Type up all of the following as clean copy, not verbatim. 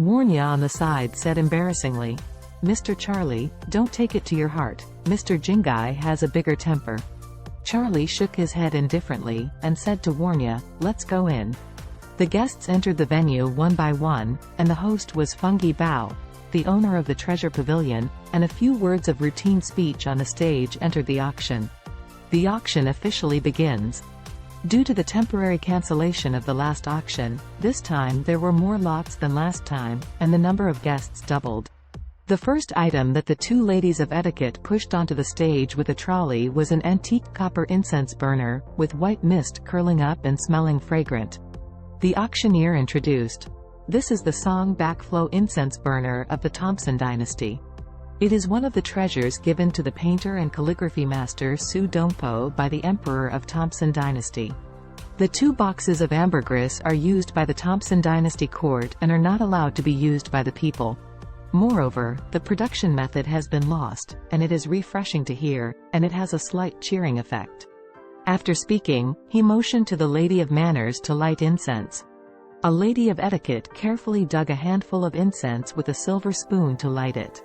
Warnya on the side said embarrassingly. "Mr. Charlie, don't take it to your heart. Mr. Jingai has a bigger temper." Charlie shook his head indifferently, and said to Warnya, "Let's go in." The guests entered the venue one by one, and the host was Fungi Bao, the owner of the Treasure Pavilion, and a few words of routine speech on the stage entered the auction. The auction officially begins. Due to the temporary cancellation of the last auction, this time there were more lots than last time, and the number of guests doubled. The first item that the two ladies of etiquette pushed onto the stage with a trolley was an antique copper incense burner, with white mist curling up and smelling fragrant. The auctioneer introduced, "This is the Song Backflow incense burner of the Thompson dynasty. It is one of the treasures given to the painter and calligraphy master Su Dongpo by the Emperor of Thompson dynasty. The 2 boxes of ambergris are used by the Thompson dynasty court and are not allowed to be used by the people. Moreover, the production method has been lost, and it is refreshing to hear, and it has a slight cheering effect." After speaking, he motioned to the lady of manners to light incense. A lady of etiquette carefully dug a handful of incense with a silver spoon to light it.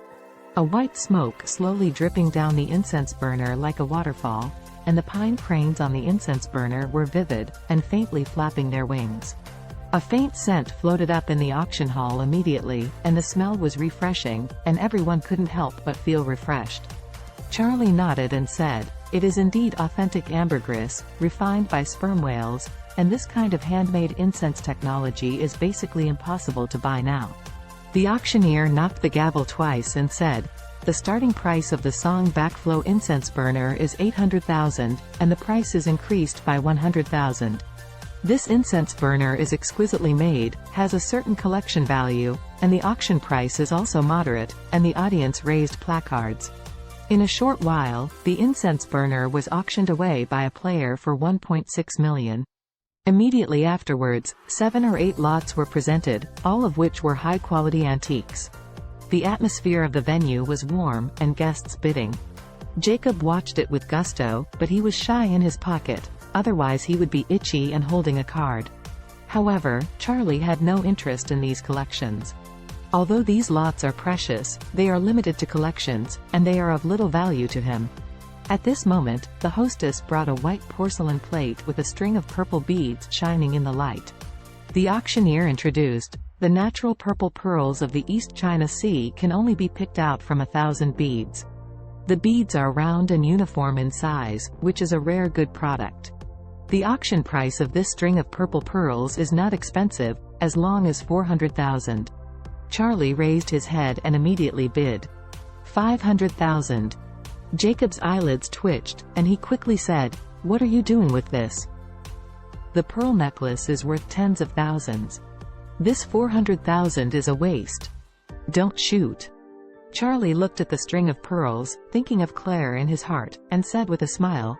A white smoke slowly dripping down the incense burner like a waterfall, and the pine cranes on the incense burner were vivid, and faintly flapping their wings. A faint scent floated up in the auction hall immediately, and the smell was refreshing, and everyone couldn't help but feel refreshed. Charlie nodded and said, "It is indeed authentic ambergris, refined by sperm whales, and this kind of handmade incense technology is basically impossible to buy now." The auctioneer knocked the gavel twice and said, "The starting price of the Song Backflow incense burner is 800,000, and the price is increased by 100,000. This incense burner is exquisitely made, has a certain collection value, and the auction price is also moderate," and the audience raised placards. In a short while, the incense burner was auctioned away by a player for 1.6 million. Immediately afterwards, 7 or 8 lots were presented, all of which were high-quality antiques. The atmosphere of the venue was warm, and guests bidding. Jacob watched it with gusto, but he was shy in his pocket, otherwise he would be itchy and holding a card. However, Charlie had no interest in these collections. Although these lots are precious, they are limited to collections, and they are of little value to him. At this moment, the hostess brought a white porcelain plate with a string of purple beads shining in the light. The auctioneer introduced, "The natural purple pearls of the East China Sea can only be picked out from 1,000 beads. The beads are round and uniform in size, which is a rare good product. The auction price of this string of purple pearls is not expensive, as long as 400,000. Charlie raised his head and immediately bid, 500,000. Jacob's eyelids twitched, and he quickly said, "What are you doing with this? The pearl necklace is worth tens of thousands. This 400,000 is a waste. Don't shoot." Charlie looked at the string of pearls, thinking of Claire in his heart, and said with a smile,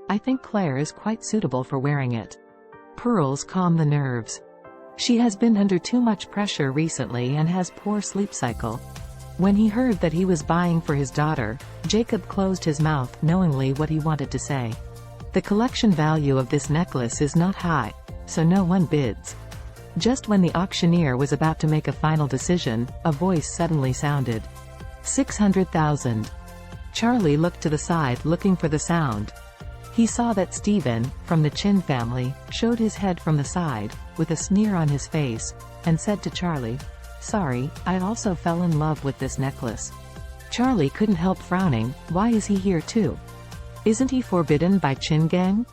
"I think Claire is quite suitable for wearing it. Pearls calm the nerves. She has been under too much pressure recently and has poor sleep cycle." When he heard that he was buying for his daughter, Jacob closed his mouth knowingly what he wanted to say. The collection value of this necklace is not high, so no one bids. Just when the auctioneer was about to make a final decision, a voice suddenly sounded, 600,000. Charlie looked to the side looking for the sound. He saw that Stephen, from the Chin family, showed his head from the side, with a sneer on his face, and said to Charlie, "Sorry, I also fell in love with this necklace." Charlie couldn't help frowning. Why is he here too? Isn't he forbidden by Chin Gang?